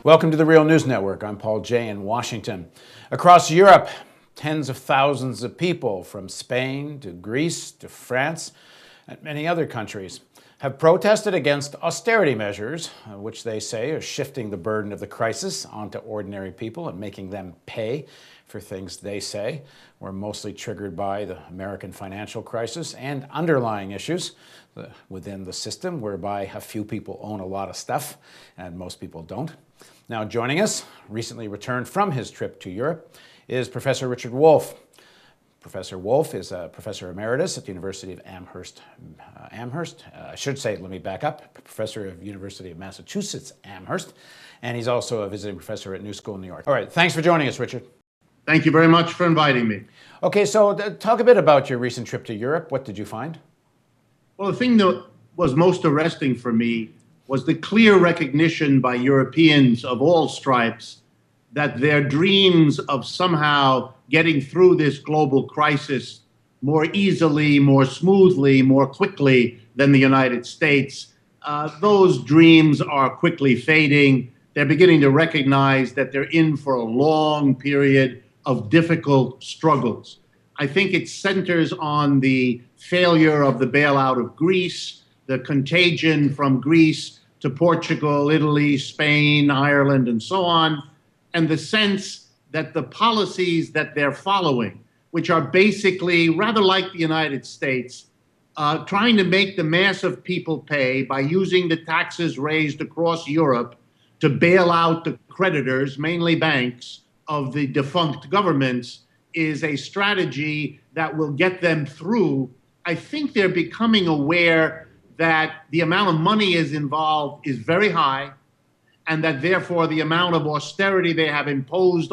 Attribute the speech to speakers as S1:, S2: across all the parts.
S1: Welcome to the Real News Network. I'm Paul Jay in Washington. Across Europe, tens of thousands of people from Spain to Greece to France and many other countries have protested against austerity measures, which they say are shifting the burden of the crisis onto ordinary people and making them pay for things they say were mostly triggered by the American financial crisis and underlying issues within the system whereby a few people own a lot of stuff and most people don't. Now joining us, recently returned from his trip to Europe, is Professor Richard Wolff. Professor Wolff is a professor emeritus at the University of Amherst. Let me back up, professor of University of Massachusetts, Amherst, and he's also a visiting professor at New School, New York. All right, thanks for joining us, Richard.
S2: Thank you very much for inviting me.
S1: Okay, so talk a bit about your recent trip to Europe. What did you find?
S2: Well, the thing that was most arresting for me was the clear recognition by Europeans of all stripes that their dreams of somehow getting through this global crisis more easily, more smoothly, more quickly than the United States, those dreams are quickly fading. They're beginning to recognize that they're in for a long period of difficult struggles. I think it centers on the failure of the bailout of Greece, the contagion from Greece to Portugal, Italy, Spain, Ireland, and so on, and the sense that the policies that they're following, which are basically rather like the United States, trying to make the mass of people pay by using the taxes raised across Europe to bail out the creditors, mainly banks, of the defunct governments, is a strategy that will get them through. I think they're becoming aware that the amount of money is involved is very high, and that therefore the amount of austerity they have imposed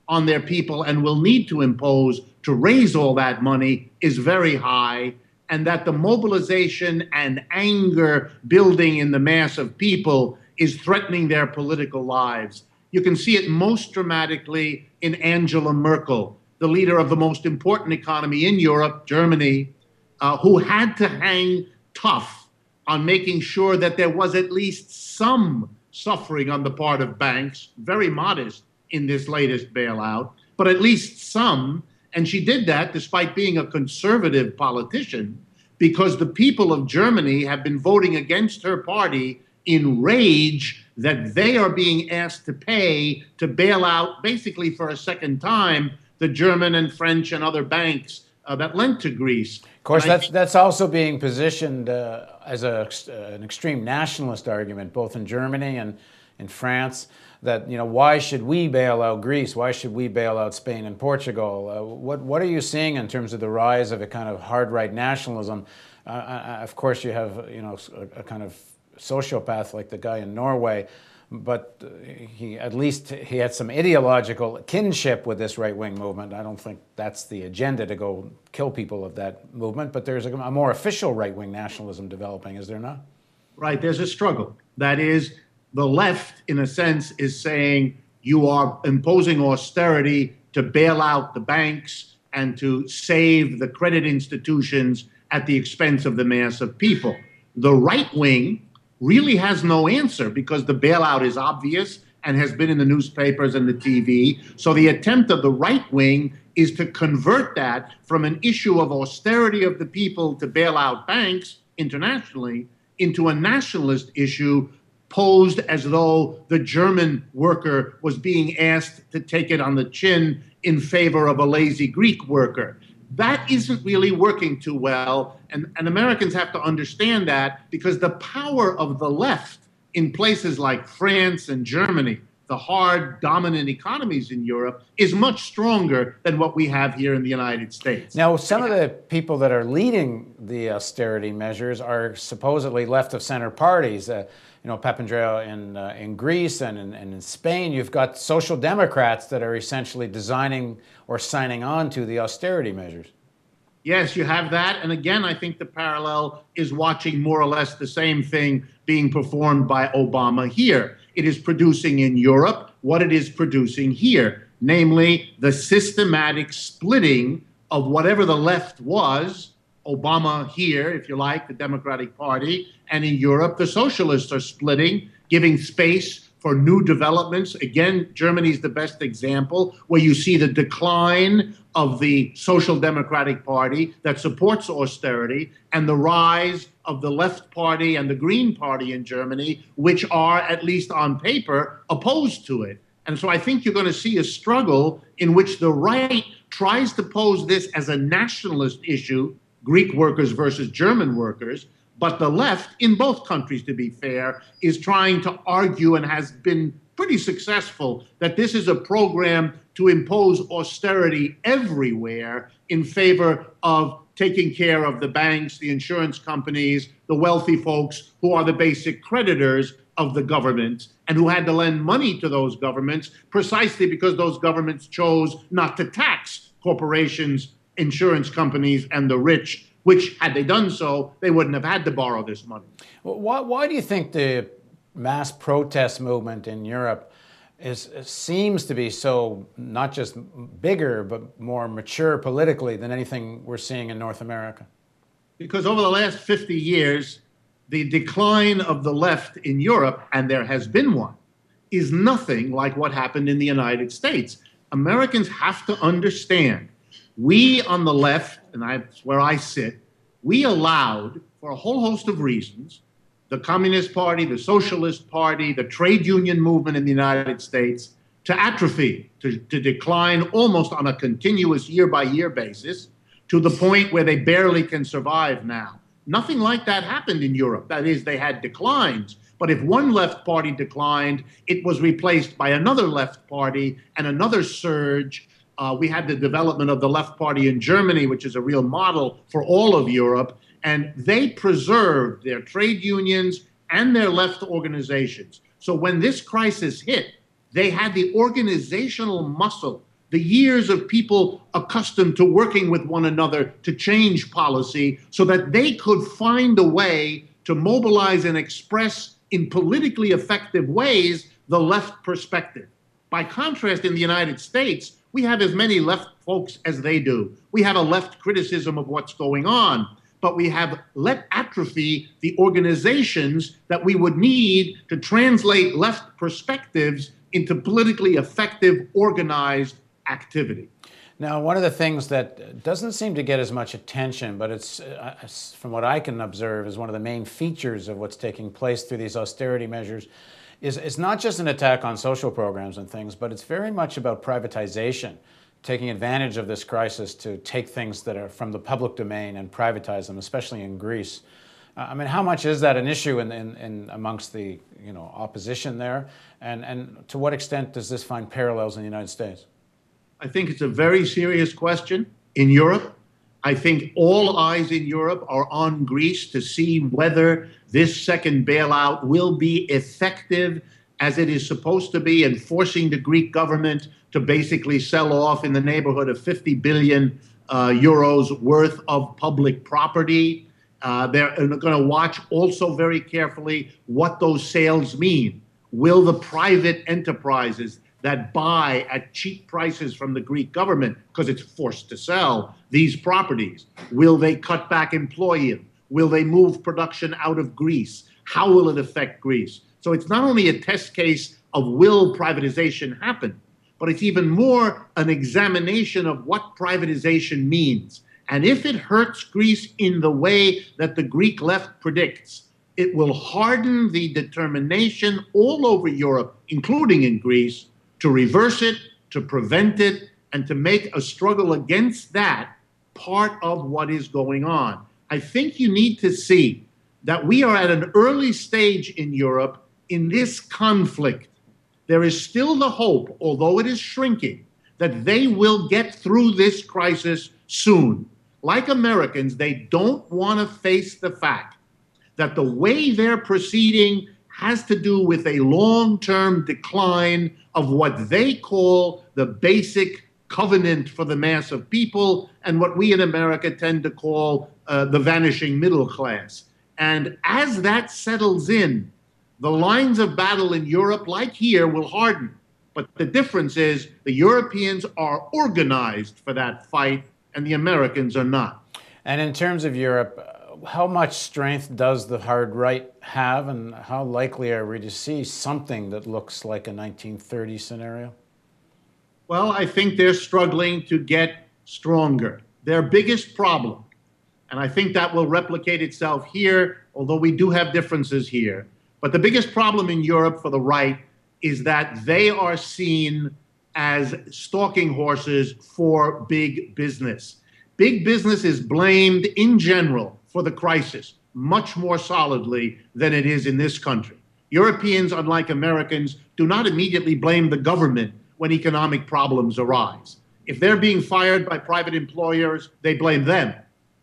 S2: on their people and will need to impose to raise all that money is very high, and that the mobilization and anger building in the mass of people is threatening their political lives. You can see it most dramatically in Angela Merkel, the leader of the most important economy in Europe, Germany, who had to hang tough on making sure that there was at least some suffering on the part of banks, very modest in this latest bailout, but at least some. And she did that despite being a conservative politician, because the people of Germany have been voting against her party in rage that they are being asked to pay to bail out, basically for a second time, the German and French and other banks that lent to Greece.
S1: Of course, that's also being positioned as an extreme nationalist argument, both in Germany and in France, that, why should we bail out Greece? Why should we bail out Spain and Portugal? What are you seeing in terms of the rise of a kind of hard right nationalism? Of course, you have, a kind of sociopath like the guy in Norway, but he had some ideological kinship with this right-wing movement. I don't think that's the agenda to go kill people of that movement, but there's a more official right-wing nationalism developing, is there not?
S2: Right, there's a struggle. That is, the left, in a sense, is saying you are imposing austerity to bail out the banks and to save the credit institutions at the expense of the mass of people. The right wing really has no answer because the bailout is obvious and has been in the newspapers and the TV. So the attempt of the right wing is to convert that from an issue of austerity of the people to bail out banks internationally into a nationalist issue posed as though the German worker was being asked to take it on the chin in favor of a lazy Greek worker. That isn't really working too well, and Americans have to understand that, because the power of the left in places like France and Germany, the hard, dominant economies in Europe, is much stronger than what we have here in the United States.
S1: Now, some of the people that are leading the austerity measures are supposedly left-of-center parties. Papandreou in Greece and in Spain, you've got social democrats that are essentially designing or signing on to the austerity measures.
S2: Yes, you have that. And again, I think the parallel is watching more or less the same thing being performed by Obama here. It is producing in Europe what it is producing here, namely the systematic splitting of whatever the left was. Obama here, if you like, the Democratic Party, and in Europe, the socialists are splitting, giving space for new developments. Again, Germany is the best example, where you see the decline of the Social Democratic Party that supports austerity and the rise of the Left Party and the Green Party in Germany, which are, at least on paper, opposed to it. And so I think you're going to see a struggle in which the right tries to pose this as a nationalist issue, Greek workers versus German workers, but the left, in both countries, to be fair, is trying to argue, and has been pretty successful, that this is a program to impose austerity everywhere in favor of taking care of the banks, the insurance companies, the wealthy folks who are the basic creditors of the government and who had to lend money to those governments precisely because those governments chose not to tax corporations, insurance companies, and the rich, which, had they done so, they wouldn't have had to borrow this money.
S1: Well, why do you think the mass protest movement in Europe seems to be so, not just bigger, but more mature politically than anything we're seeing in North America?
S2: Because over the last 50 years, the decline of the left in Europe, and there has been one, is nothing like what happened in the United States. Americans have to understand, we on the left, and that's where I sit, we allowed, for a whole host of reasons, the Communist Party, the Socialist Party, the trade union movement in the United States to atrophy, to decline almost on a continuous year-by-year basis, to the point where they barely can survive now. Nothing like that happened in Europe. That is, they had declines. But if one left party declined, it was replaced by another left party and another surge. We had the development of the left party in Germany, which is a real model for all of Europe. And they preserved their trade unions and their left organizations. So when this crisis hit, they had the organizational muscle, the years of people accustomed to working with one another to change policy, so that they could find a way to mobilize and express in politically effective ways the left perspective. By contrast, in the United States, we have as many left folks as they do. We have a left criticism of what's going on, but we have let atrophy the organizations that we would need to translate left perspectives into politically effective, organized activity.
S1: Now, one of the things that doesn't seem to get as much attention, but it's, from what I can observe, is one of the main features of what's taking place through these austerity measures, is it's not just an attack on social programs and things, but it's very much about privatization, taking advantage of this crisis to take things that are from the public domain and privatize them, especially in Greece. I mean, how much is that an issue in amongst the opposition there, and to what extent does this find parallels in the United States?
S2: I think it's a very serious question in Europe. I think all eyes in Europe are on Greece to see whether this second bailout will be effective as it is supposed to be in forcing the Greek government to basically sell off in the neighborhood of 50 billion euros worth of public property. They're going to watch also very carefully what those sales mean. Will the private enterprises that buy at cheap prices from the Greek government, because it's forced to sell these properties, will they cut back employment? Will they move production out of Greece? How will it affect Greece? So it's not only a test case of will privatization happen, but it's even more an examination of what privatization means. And if it hurts Greece in the way that the Greek left predicts, it will harden the determination all over Europe, including in Greece, to reverse it, to prevent it, and to make a struggle against that part of what is going on. I think you need to see that we are at an early stage in Europe in this conflict. There is still the hope, although it is shrinking, that they will get through this crisis soon. Like Americans, they don't want to face the fact that the way they're proceeding has to do with a long-term decline of what they call the basic covenant for the mass of people, and what we in America tend to call the vanishing middle class. And as that settles in, the lines of battle in Europe, like here, will harden. But the difference is the Europeans are organized for that fight, and the Americans are not.
S1: And in terms of Europe, How much strength does the hard right have, and how likely are we to see something that looks like a 1930 scenario?
S2: Well, I think they're struggling to get stronger. Their biggest problem, and I think that will replicate itself here, although we do have differences here. But the biggest problem in Europe for the right is that they are seen as stalking horses for big business. Big business is blamed in general for the crisis much more solidly than it is in this country. Europeans, unlike Americans, do not immediately blame the government when economic problems arise. If they're being fired by private employers, they blame them.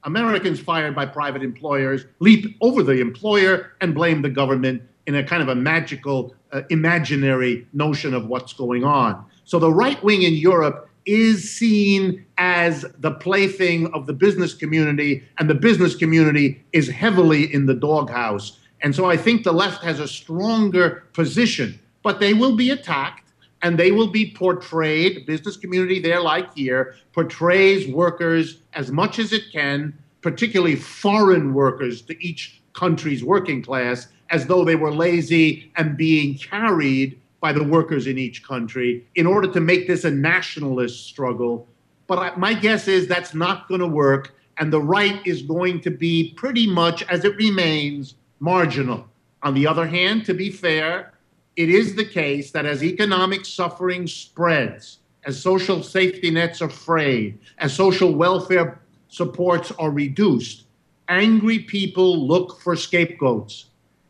S2: Americans fired by private employers leap over the employer and blame the government in a kind of a magical, imaginary notion of what's going on. So the right wing in Europe is seen as the plaything of the business community, and the business community is heavily in the doghouse. And so I think the left has a stronger position, but they will be attacked. And they will be portrayed, the business community there like here, portrays workers as much as it can, particularly foreign workers to each country's working class, as though they were lazy and being carried by the workers in each country in order to make this a nationalist struggle. But my guess is that's not going to work, and the right is going to be pretty much, as it remains, marginal. On the other hand, to be fair, it is the case that as economic suffering spreads, as social safety nets are frayed, as social welfare supports are reduced, angry people look for scapegoats.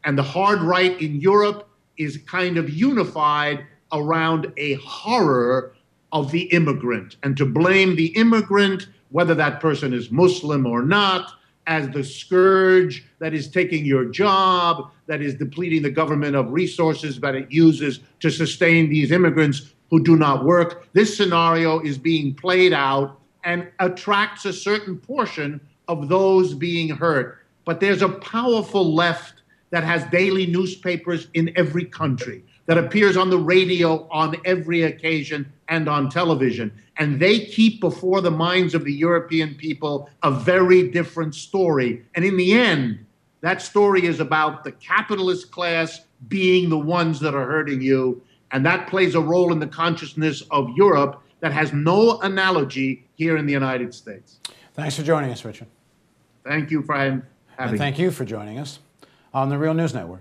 S2: And the hard right in Europe is kind of unified around a horror of the immigrant, and to blame the immigrant, whether that person is Muslim or not, as the scourge that is taking your job, that is depleting the government of resources that it uses to sustain these immigrants who do not work. This scenario is being played out and attracts a certain portion of those being hurt. But there's a powerful left that has daily newspapers in every country, that appears on the radio on every occasion and on television. And they keep before the minds of the European people a very different story. And in the end, that story is about the capitalist class being the ones that are hurting you. And that plays a role in the consciousness of Europe that has no analogy here in the United States.
S1: Thanks for joining us, Richard.
S2: Thank you for having me.
S1: And thank you for joining us on the Real News Network.